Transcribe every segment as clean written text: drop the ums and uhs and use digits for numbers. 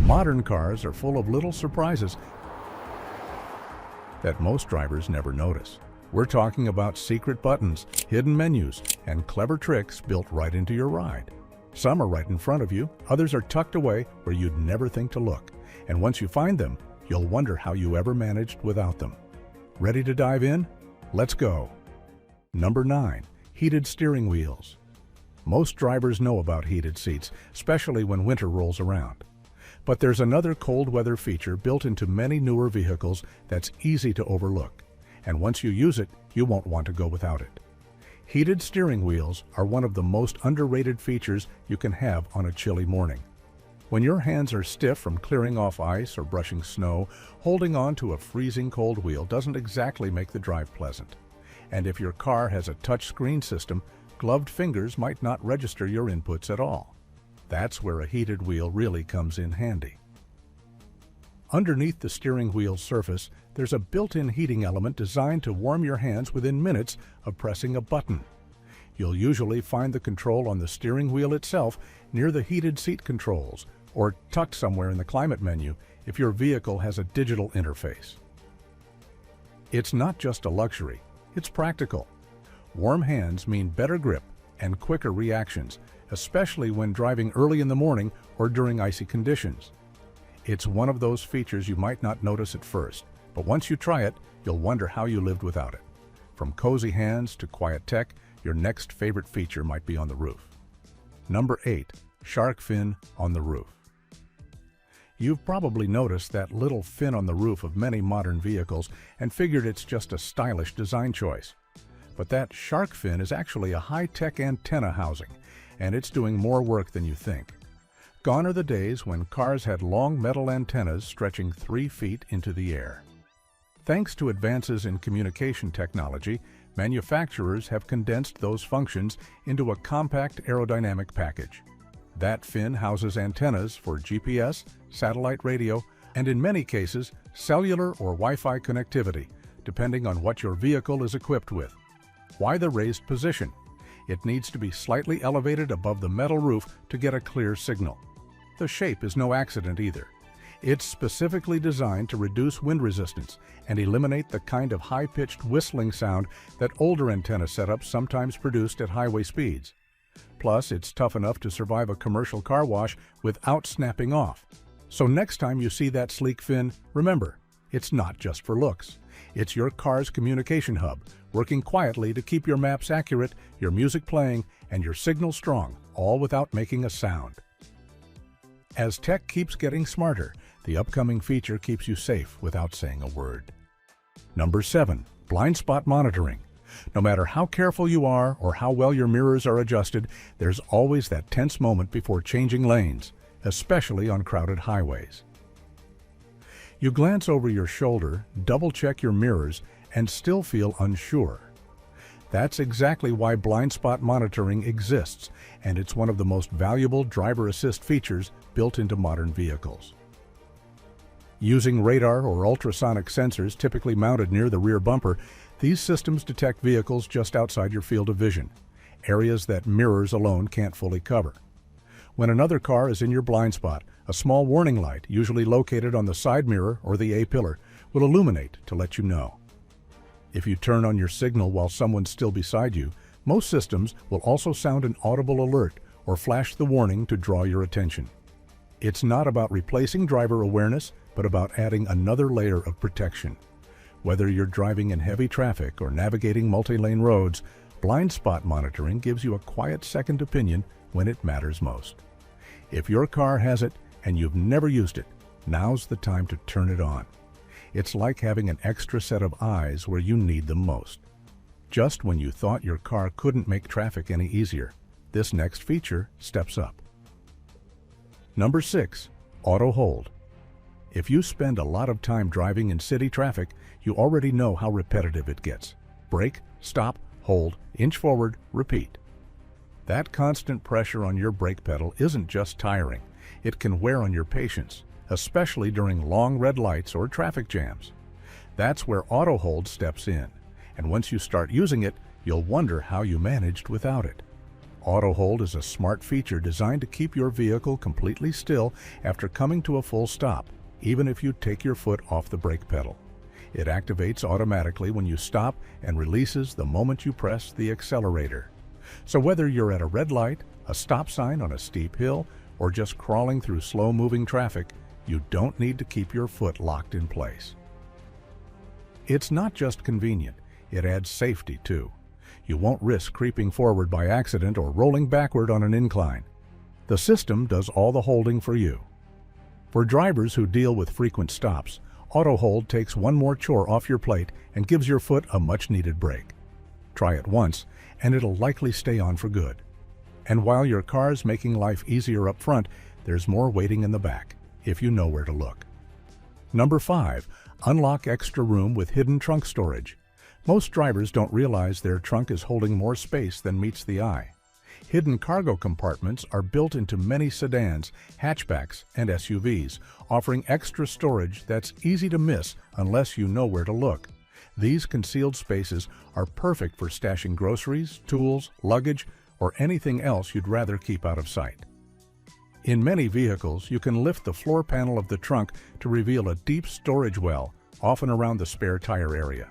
Modern cars are full of little surprises that most drivers never notice. We're talking about secret buttons, hidden menus, and clever tricks built right into your ride. Some are right in front of you, others are tucked away where you'd never think to look. And once you find them, you'll wonder how you ever managed without them. Ready to dive in? Let's go. Number 9. Heated steering wheels. Most drivers know about heated seats, especially when winter rolls around. But there's another cold weather feature built into many newer vehicles that's easy to overlook. And once you use it, you won't want to go without it. Heated steering wheels are one of the most underrated features you can have on a chilly morning. When your hands are stiff from clearing off ice or brushing snow, holding on to a freezing cold wheel doesn't exactly make the drive pleasant. And if your car has a touch-screen system, gloved fingers might not register your inputs at all. That's where a heated wheel really comes in handy. Underneath the steering wheel surface, there's a built-in heating element designed to warm your hands within minutes of pressing a button. You'll usually find the control on the steering wheel itself near the heated seat controls, or tucked somewhere in the climate menu if your vehicle has a digital interface. It's not just a luxury, it's practical. Warm hands mean better grip and quicker reactions, especially when driving early in the morning or during icy conditions. It's one of those features you might not notice at first, but once you try it, you'll wonder how you lived without it. From cozy hands to quiet tech, your next favorite feature might be on the roof. Number 8. Shark fin on the roof. You've probably noticed that little fin on the roof of many modern vehicles and figured it's just a stylish design choice. But that shark fin is actually a high-tech antenna housing, and it's doing more work than you think. Gone are the days when cars had long metal antennas stretching 3 feet into the air. Thanks to advances in communication technology, manufacturers have condensed those functions into a compact aerodynamic package. That fin houses antennas for GPS, satellite radio, and in many cases, cellular or Wi-Fi connectivity, depending on what your vehicle is equipped with. Why the raised position? It needs to be slightly elevated above the metal roof to get a clear signal. The shape is no accident either. It's specifically designed to reduce wind resistance and eliminate the kind of high-pitched whistling sound that older antenna setups sometimes produced at highway speeds. Plus, it's tough enough to survive a commercial car wash without snapping off. So next time you see that sleek fin, remember, it's not just for looks. It's your car's communication hub, working quietly to keep your maps accurate, your music playing, and your signal strong, all without making a sound. As tech keeps getting smarter, the upcoming feature keeps you safe without saying a word. Number 7. Blind spot monitoring. No matter how careful you are or how well your mirrors are adjusted, there's always that tense moment before changing lanes, especially on crowded highways. You glance over your shoulder, double-check your mirrors, and still feel unsure. That's exactly why blind spot monitoring exists, and it's one of the most valuable driver assist features built into modern vehicles. Using radar or ultrasonic sensors typically mounted near the rear bumper, these systems detect vehicles just outside your field of vision, areas that mirrors alone can't fully cover. When another car is in your blind spot, a small warning light, usually located on the side mirror or the A-pillar, will illuminate to let you know. If you turn on your signal while someone's still beside you, most systems will also sound an audible alert or flash the warning to draw your attention. It's not about replacing driver awareness, but about adding another layer of protection. Whether you're driving in heavy traffic or navigating multi-lane roads, blind spot monitoring gives you a quiet second opinion when it matters most. If your car has it and you've never used it, now's the time to turn it on. It's like having an extra set of eyes where you need them most. Just when you thought your car couldn't make traffic any easier, this next feature steps up. Number 6. Auto hold. If you spend a lot of time driving in city traffic, you already know how repetitive it gets. Brake, stop, hold, inch forward, repeat. That constant pressure on your brake pedal isn't just tiring, it can wear on your patience, especially during long red lights or traffic jams. That's where auto hold steps in, and once you start using it, you'll wonder how you managed without it. Auto Hold is a smart feature designed to keep your vehicle completely still after coming to a full stop, even if you take your foot off the brake pedal. It activates automatically when you stop and releases the moment you press the accelerator. So whether you're at a red light, a stop sign on a steep hill, or just crawling through slow-moving traffic, you don't need to keep your foot locked in place. It's not just convenient, it adds safety too. You won't risk creeping forward by accident or rolling backward on an incline. The system does all the holding for you. For drivers who deal with frequent stops, Auto Hold takes one more chore off your plate and gives your foot a much-needed break. Try it once, and it'll likely stay on for good. And while your car's making life easier up front, there's more waiting in the back, if you know where to look. Number 5. Unlock extra room with hidden trunk storage. Most drivers don't realize their trunk is holding more space than meets the eye. Hidden cargo compartments are built into many sedans, hatchbacks, and SUVs, offering extra storage that's easy to miss unless you know where to look. These concealed spaces are perfect for stashing groceries, tools, luggage, or anything else you'd rather keep out of sight. In many vehicles, you can lift the floor panel of the trunk to reveal a deep storage well, often around the spare tire area.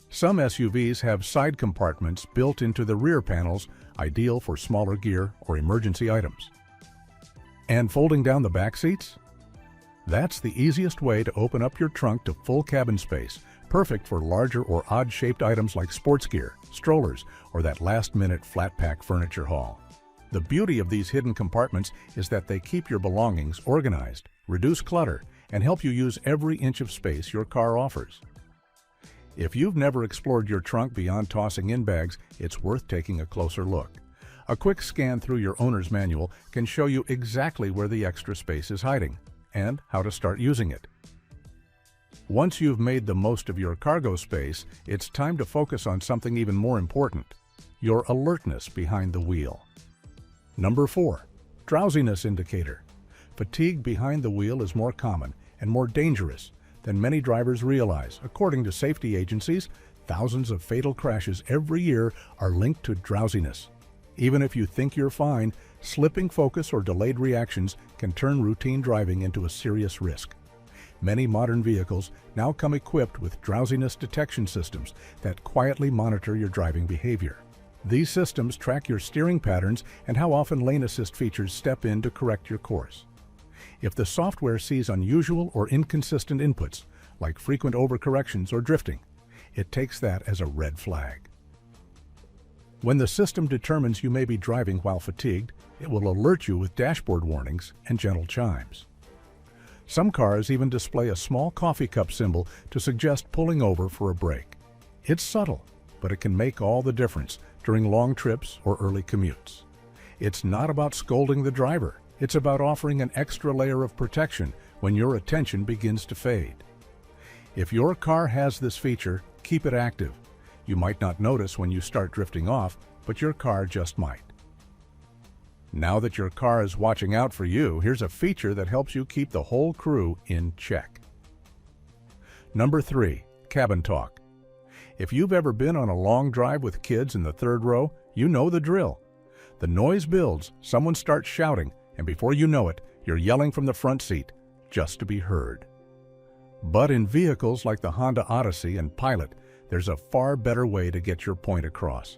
Some SUVs have side compartments built into the rear panels, ideal for smaller gear or emergency items. And folding down the back seats? That's the easiest way to open up your trunk to full cabin space, perfect for larger or odd-shaped items like sports gear, strollers, or that last-minute flat-pack furniture haul. The beauty of these hidden compartments is that they keep your belongings organized, reduce clutter, and help you use every inch of space your car offers. If you've never explored your trunk beyond tossing in bags, it's worth taking a closer look. A quick scan through your owner's manual can show you exactly where the extra space is hiding and how to start using it. Once you've made the most of your cargo space, it's time to focus on something even more important: your alertness behind the wheel. Number 4. Drowsiness indicator. Fatigue behind the wheel is more common and more dangerous than many drivers realize. According to safety agencies, thousands of fatal crashes every year are linked to drowsiness. Even if you think you're fine, slipping focus or delayed reactions can turn routine driving into a serious risk. Many modern vehicles now come equipped with drowsiness detection systems that quietly monitor your driving behavior. These systems track your steering patterns and how often lane assist features step in to correct your course. If the software sees unusual or inconsistent inputs, like frequent overcorrections or drifting, it takes that as a red flag. When the system determines you may be driving while fatigued, it will alert you with dashboard warnings and gentle chimes. Some cars even display a small coffee cup symbol to suggest pulling over for a break. It's subtle, but it can make all the difference during long trips or early commutes. It's not about scolding the driver. It's about offering an extra layer of protection when your attention begins to fade. If your car has this feature, keep it active. You might not notice when you start drifting off, but your car just might. Now that your car is watching out for you, here's a feature that helps you keep the whole crew in check. Number 3. Cabin talk. If you've ever been on a long drive with kids in the third row, you know the drill. The noise builds, someone starts shouting, and before you know it, you're yelling from the front seat, just to be heard. But in vehicles like the Honda Odyssey and Pilot, there's a far better way to get your point across.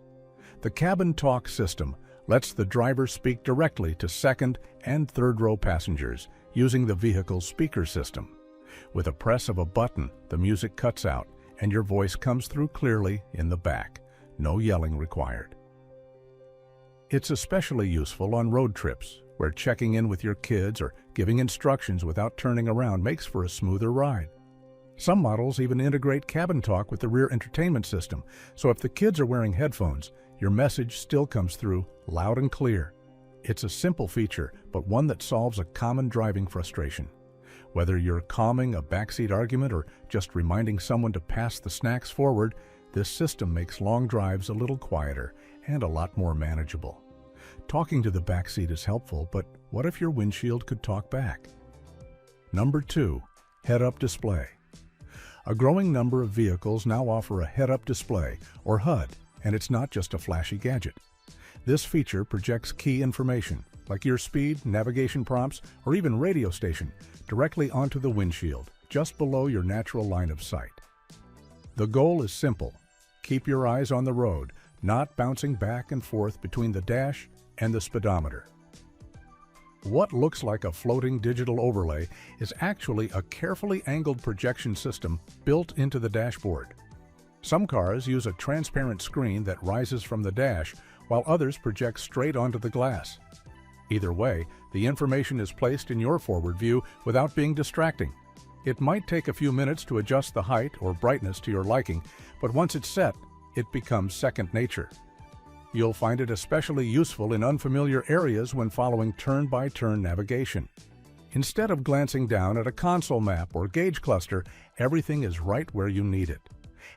The Cabin Talk system lets the driver speak directly to second and third row passengers using the vehicle's speaker system. With a press of a button, the music cuts out, and your voice comes through clearly in the back. No yelling required. It's especially useful on road trips, where checking in with your kids or giving instructions without turning around makes for a smoother ride. Some models even integrate Cabin Talk with the rear entertainment system, so if the kids are wearing headphones, your message still comes through loud and clear. It's a simple feature, but one that solves a common driving frustration. Whether you're calming a backseat argument or just reminding someone to pass the snacks forward, this system makes long drives a little quieter and a lot more manageable. Talking to the backseat is helpful, but what if your windshield could talk back? Number 2. Head-up display. A growing number of vehicles now offer a head-up display, or HUD, and it's not just a flashy gadget. This feature projects key information, like your speed, navigation prompts, or even radio station, directly onto the windshield, just below your natural line of sight. The goal is simple. Keep your eyes on the road, not bouncing back and forth between the dash and the speedometer. What looks like a floating digital overlay is actually a carefully angled projection system built into the dashboard. Some cars use a transparent screen that rises from the dash, while others project straight onto the glass. Either way, the information is placed in your forward view without being distracting. It might take a few minutes to adjust the height or brightness to your liking, but once it's set, it becomes second nature. You'll find it especially useful in unfamiliar areas when following turn-by-turn navigation. Instead of glancing down at a console map or gauge cluster, everything is right where you need it.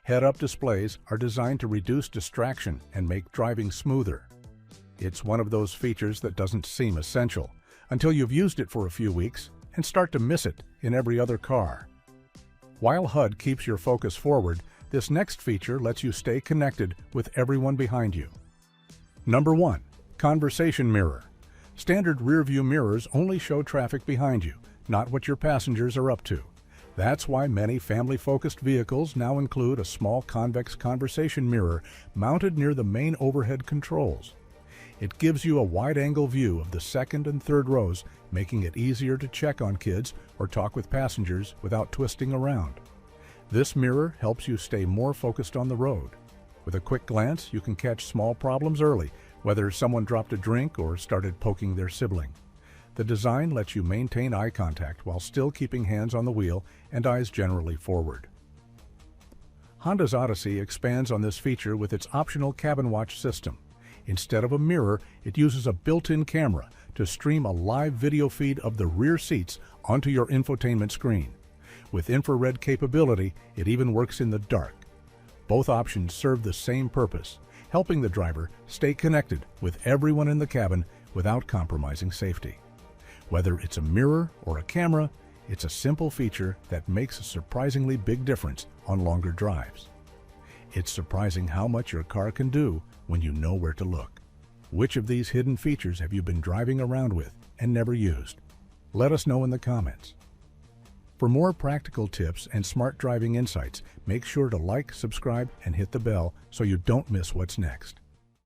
Head-up displays are designed to reduce distraction and make driving smoother. It's one of those features that doesn't seem essential until you've used it for a few weeks and start to miss it in every other car. While HUD keeps your focus forward, this next feature lets you stay connected with everyone behind you. Number 1. Conversation Mirror. Standard rear-view mirrors only show traffic behind you, not what your passengers are up to. That's why many family-focused vehicles now include a small convex conversation mirror mounted near the main overhead controls. It gives you a wide-angle view of the second and third rows, making it easier to check on kids or talk with passengers without twisting around. This mirror helps you stay more focused on the road. With a quick glance, you can catch small problems early, whether someone dropped a drink or started poking their sibling. The design lets you maintain eye contact while still keeping hands on the wheel and eyes generally forward. Honda's Odyssey expands on this feature with its optional cabin watch system. Instead of a mirror, it uses a built-in camera to stream a live video feed of the rear seats onto your infotainment screen. With infrared capability, it even works in the dark. Both options serve the same purpose, helping the driver stay connected with everyone in the cabin without compromising safety. Whether it's a mirror or a camera, it's a simple feature that makes a surprisingly big difference on longer drives. It's surprising how much your car can do when you know where to look. Which of these hidden features have you been driving around with and never used? Let us know in the comments. For more practical tips and smart driving insights, make sure to like, subscribe, and hit the bell so you don't miss what's next.